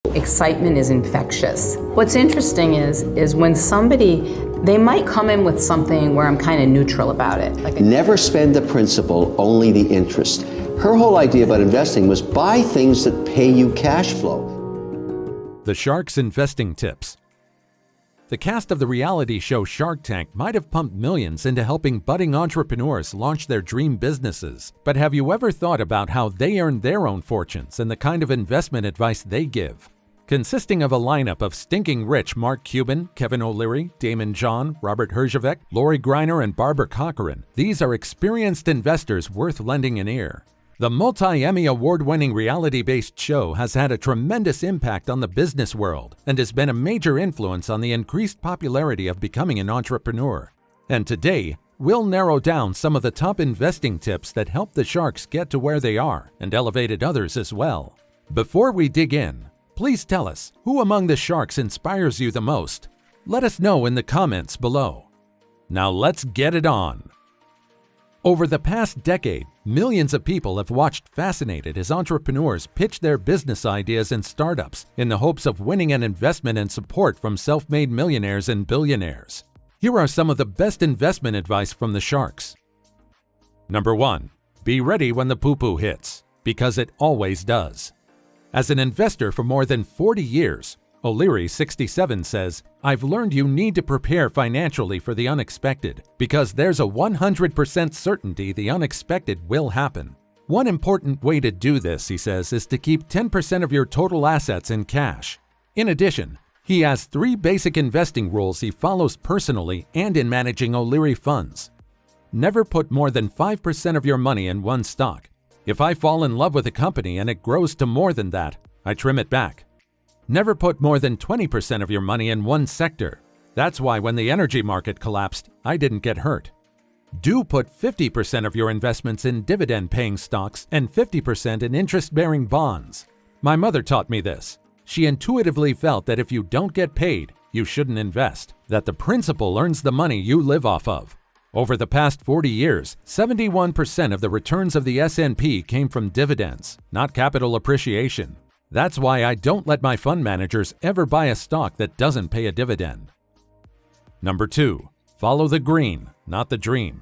Excitement is infectious. What's interesting is when they might come in with something where I'm kind of neutral about it. Never spend the principal, only the interest. Her whole idea about investing was buy things that pay you cash flow. The Sharks' investing tips. The cast of the reality show Shark Tank might have pumped millions into helping budding entrepreneurs launch their dream businesses. But have you ever thought about how they earn their own fortunes and the kind of investment advice they give? Consisting of a lineup of stinking rich Mark Cuban, Kevin O'Leary, Daymond John, Robert Herjavec, Greiner, and Barbara Corcoran, these are experienced investors worth lending an ear. The multi-Emmy award-winning reality-based show has had a tremendous impact on the business world and has been a major influence on the increased popularity of becoming an entrepreneur. And today, we'll narrow down some of the top investing tips that helped the Sharks get to where they are and elevated others as well. Before we dig in, please tell us who among the Sharks inspires you the most. Let us know in the comments below. Now let's get it on. Over the past decade, millions of people have watched fascinated as entrepreneurs pitch their business ideas and startups in the hopes of winning an investment and support from self-made millionaires and billionaires. Here are some of the best investment advice from the Sharks. Number 1. Be ready when the poo-poo hits, because it always does. As an investor for more than 40 years, O'Leary, 67, says, "I've learned you need to prepare financially for the unexpected because there's a 100% certainty the unexpected will happen. One important way to do this," he says, "is to keep 10% of your total assets in cash." In addition, he has 3 basic investing rules he follows personally and in managing O'Leary funds. Never put more than 5% of your money in one stock. If I fall in love with a company and it grows to more than that, I trim it back. Never put more than 20% of your money in one sector. That's why when the energy market collapsed, I didn't get hurt. Do put 50% of your investments in dividend-paying stocks and 50% in interest-bearing bonds. My mother taught me this. She intuitively felt that if you don't get paid, you shouldn't invest, that the principal earns the money you live off of. Over the past 40 years, 71% of the returns of the S&P came from dividends, not capital appreciation. That's why I don't let my fund managers ever buy a stock that doesn't pay a dividend. Number 2. Follow the green, not the dream.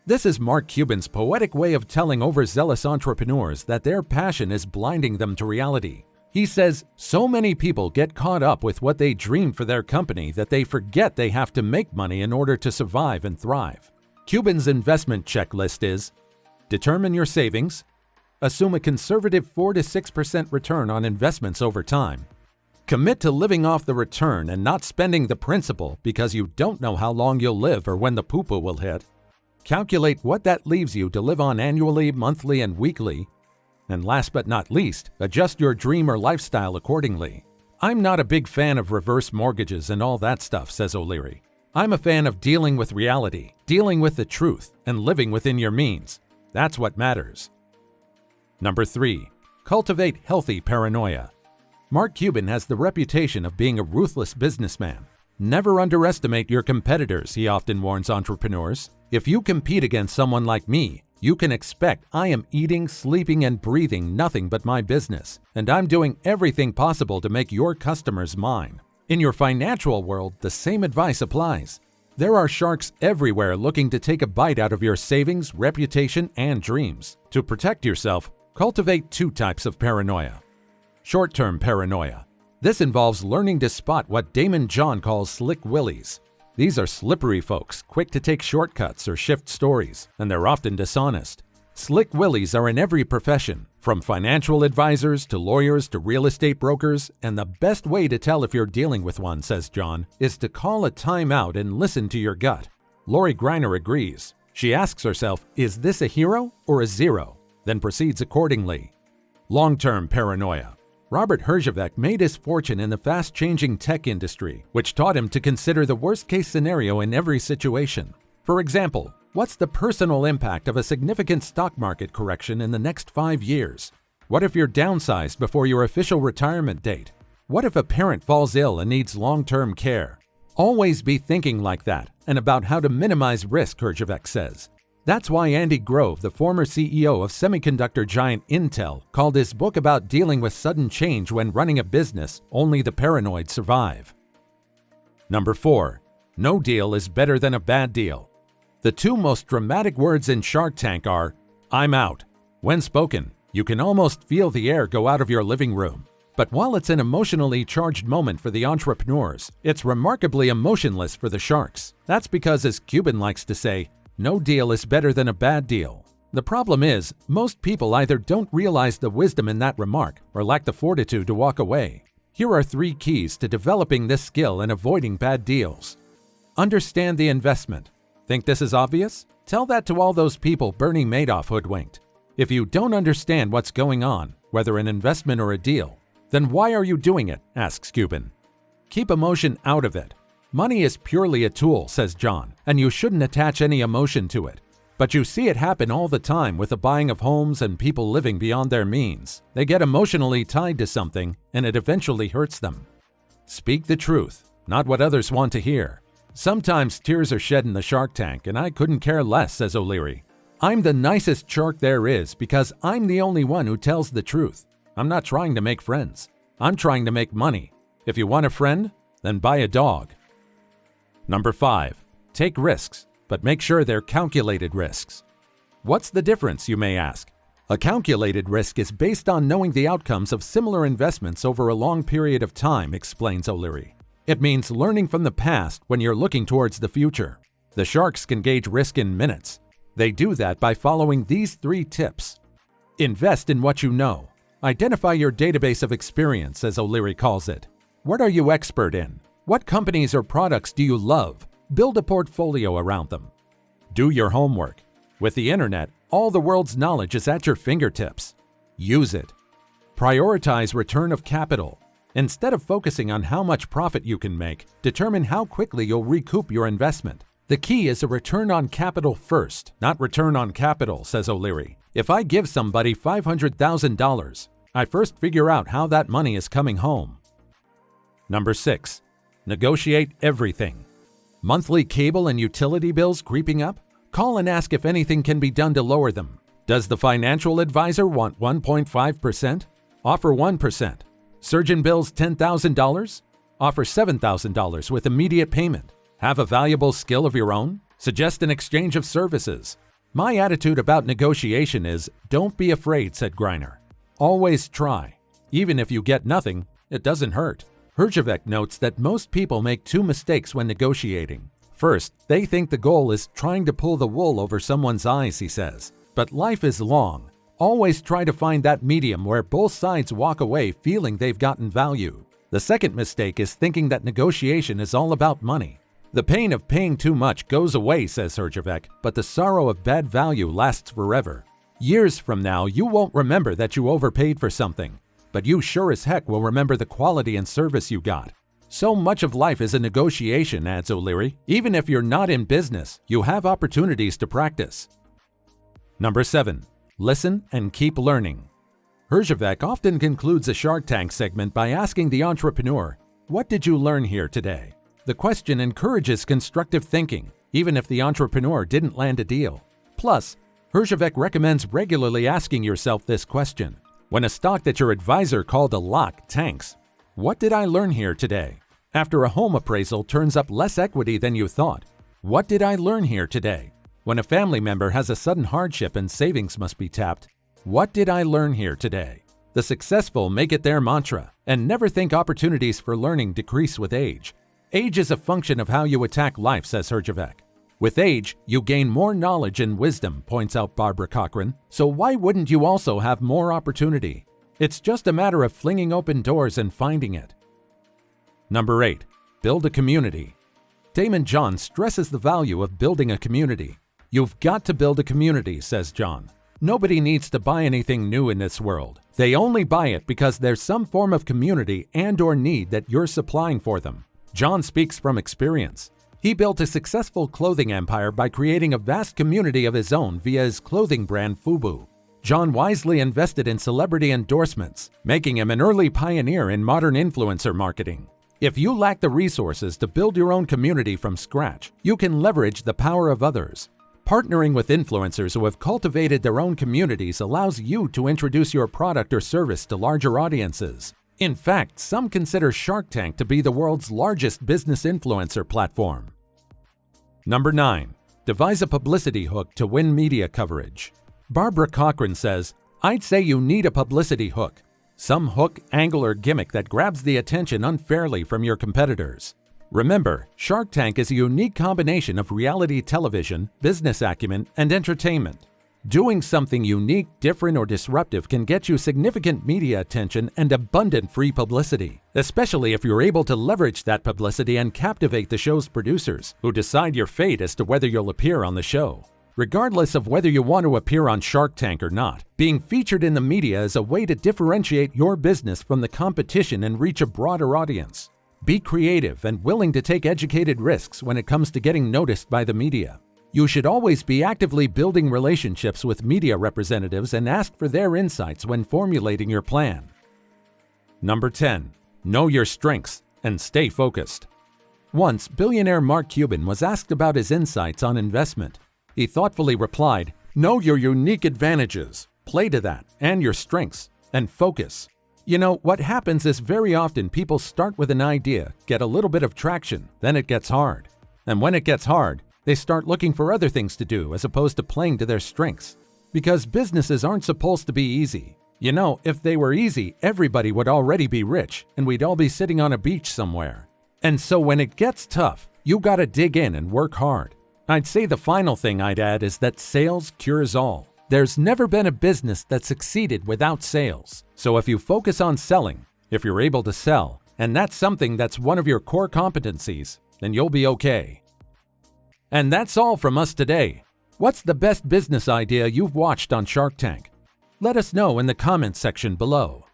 This is Mark Cuban's poetic way of telling overzealous entrepreneurs that their passion is blinding them to reality. He says, so many people get caught up with what they dream for their company that they forget they have to make money in order to survive and thrive. Cuban's investment checklist is: determine your savings, assume a conservative 4 to 6% return on investments over time, commit to living off the return and not spending the principal because you don't know how long you'll live or when the poo-poo will hit, calculate what that leaves you to live on annually, monthly, and weekly, and last but not least, adjust your dream or lifestyle accordingly. I'm not a big fan of reverse mortgages and all that stuff, says O'Leary. I'm a fan of dealing with reality, dealing with the truth, and living within your means. That's what matters. Number 3. Cultivate healthy paranoia. Mark Cuban has the reputation of being a ruthless businessman. Never underestimate your competitors, he often warns entrepreneurs. If you compete against someone like me, you can expect I am eating, sleeping, and breathing nothing but my business, and I'm doing everything possible to make your customers mine. In your financial world, the same advice applies. There are sharks everywhere looking to take a bite out of your savings, reputation, and dreams. To protect yourself, cultivate 2 types of paranoia. Short-term paranoia. This involves learning to spot what Daymond John calls slick willies. These are slippery folks, quick to take shortcuts or shift stories, and they're often dishonest. Slick willies are in every profession, from financial advisors to lawyers to real estate brokers, and the best way to tell if you're dealing with one, says John, is to call a timeout and listen to your gut. Greiner agrees. She asks herself, is this a hero or a zero? Then proceeds accordingly. Long-term paranoia. Robert Herjavec made his fortune in the fast-changing tech industry, which taught him to consider the worst-case scenario in every situation. For example, what's the personal impact of a significant stock market correction in the next 5 years? What if you're downsized before your official retirement date? What if a parent falls ill and needs long-term care? Always be thinking like that and about how to minimize risk, Herjavec says. That's why Andy Grove, the former CEO of semiconductor giant Intel, called his book about dealing with sudden change when running a business, "Only the Paranoid Survive." Number 4. No deal is better than a bad deal. The two most dramatic words in Shark Tank are, "I'm out." When spoken, you can almost feel the air go out of your living room. But while it's an emotionally charged moment for the entrepreneurs, it's remarkably emotionless for the sharks. That's because, as Cuban likes to say, no deal is better than a bad deal. The problem is, most people either don't realize the wisdom in that remark or lack the fortitude to walk away. Here are 3 keys to developing this skill and avoiding bad deals. Understand the investment. Think this is obvious? Tell that to all those people Bernie Madoff hoodwinked. If you don't understand what's going on, whether an investment or a deal, then why are you doing it? Asks Cuban. Keep emotion out of it. Money is purely a tool, says John, and you shouldn't attach any emotion to it. But you see it happen all the time with the buying of homes and people living beyond their means. They get emotionally tied to something, and it eventually hurts them. Speak the truth, not what others want to hear. Sometimes tears are shed in the Shark Tank, and I couldn't care less, says O'Leary. I'm the nicest shark there is because I'm the only one who tells the truth. I'm not trying to make friends. I'm trying to make money. If you want a friend, then buy a dog. Number 5. Take risks, but make sure they're calculated risks. What's the difference, you may ask? A calculated risk is based on knowing the outcomes of similar investments over a long period of time, explains O'Leary. It means learning from the past when you're looking towards the future. The sharks can gauge risk in minutes. They do that by following these 3 tips. Invest in what you know. Identify your database of experience, as O'Leary calls it. What are you expert in? What companies or products do you love? Build a portfolio around them. Do your homework. With the internet, all the world's knowledge is at your fingertips. Use it. Prioritize return of capital. Instead of focusing on how much profit you can make, determine how quickly you'll recoup your investment. The key is a return on capital first, not return on capital, says O'Leary. If I give somebody $500,000, I first figure out how that money is coming home. Number 6. Negotiate everything. Monthly cable and utility bills creeping up? Call and ask if anything can be done to lower them. Does the financial advisor want 1.5%? Offer 1%. Surgeon bills $10,000? Offer $7,000 with immediate payment. Have a valuable skill of your own? Suggest an exchange of services. My attitude about negotiation is, don't be afraid, said Greiner. Always try. Even if you get nothing, it doesn't hurt. Herjavec notes that most people make 2 mistakes when negotiating. First, they think the goal is trying to pull the wool over someone's eyes, he says. But life is long. Always try to find that medium where both sides walk away feeling they've gotten value. The second mistake is thinking that negotiation is all about money. The pain of paying too much goes away, says Herjavec, but the sorrow of bad value lasts forever. Years from now, you won't remember that you overpaid for something, but you sure as heck will remember the quality and service you got. So much of life is a negotiation, adds O'Leary. Even if you're not in business, you have opportunities to practice. Number 7. Listen and keep learning. Herjavec often concludes a Shark Tank segment by asking the entrepreneur, "What did you learn here today?" The question encourages constructive thinking, even if the entrepreneur didn't land a deal. Plus, Herjavec recommends regularly asking yourself this question. When a stock that your advisor called a lock tanks, what did I learn here today? After a home appraisal turns up less equity than you thought, what did I learn here today? When a family member has a sudden hardship and savings must be tapped, what did I learn here today? The successful make it their mantra and never think opportunities for learning decrease with age. Age is a function of how you attack life, says Herjavec. With age, you gain more knowledge and wisdom, points out Barbara Corcoran, so why wouldn't you also have more opportunity? It's just a matter of flinging open doors and finding it. Number 8. Build a community. Daymond John stresses the value of building a community. You've got to build a community, says John. Nobody needs to buy anything new in this world. They only buy it because there's some form of community and/or need that you're supplying for them. John speaks from experience. He built a successful clothing empire by creating a vast community of his own via his clothing brand Poo-poo. John wisely invested in celebrity endorsements, making him an early pioneer in modern influencer marketing. If you lack the resources to build your own community from scratch, you can leverage the power of others. Partnering with influencers who have cultivated their own communities allows you to introduce your product or service to larger audiences. In fact, some consider Shark Tank to be the world's largest business influencer platform. Number 9. Devise a publicity hook to win media coverage. Barbara Corcoran says, "I'd say you need a publicity hook. Some hook, angle, or gimmick that grabs the attention unfairly from your competitors." Remember, Shark Tank is a unique combination of reality television, business acumen, and entertainment. Doing something unique, different, or disruptive can get you significant media attention and abundant free publicity, especially if you're able to leverage that publicity and captivate the show's producers, who decide your fate as to whether you'll appear on the show. Regardless of whether you want to appear on Shark Tank or not, being featured in the media is a way to differentiate your business from the competition and reach a broader audience. Be creative and willing to take educated risks when it comes to getting noticed by the media. You should always be actively building relationships with media representatives and ask for their insights when formulating your plan. Number 10. Know your strengths and stay focused. Once, billionaire Mark Cuban was asked about his insights on investment. He thoughtfully replied, "Know your unique advantages, play to that, and your strengths, and focus." You know, what happens is very often people start with an idea, get a little bit of traction, then it gets hard. And when it gets hard, they start looking for other things to do as opposed to playing to their strengths. Because businesses aren't supposed to be easy. You know, if they were easy, everybody would already be rich and we'd all be sitting on a beach somewhere. And so when it gets tough, you gotta dig in and work hard. I'd say the final thing I'd add is that sales cures all. There's never been a business that succeeded without sales. So if you focus on selling, if you're able to sell, and that's something that's one of your core competencies, then you'll be okay. And that's all from us today. What's the best business idea you've watched on Shark Tank? Let us know in the comments section below.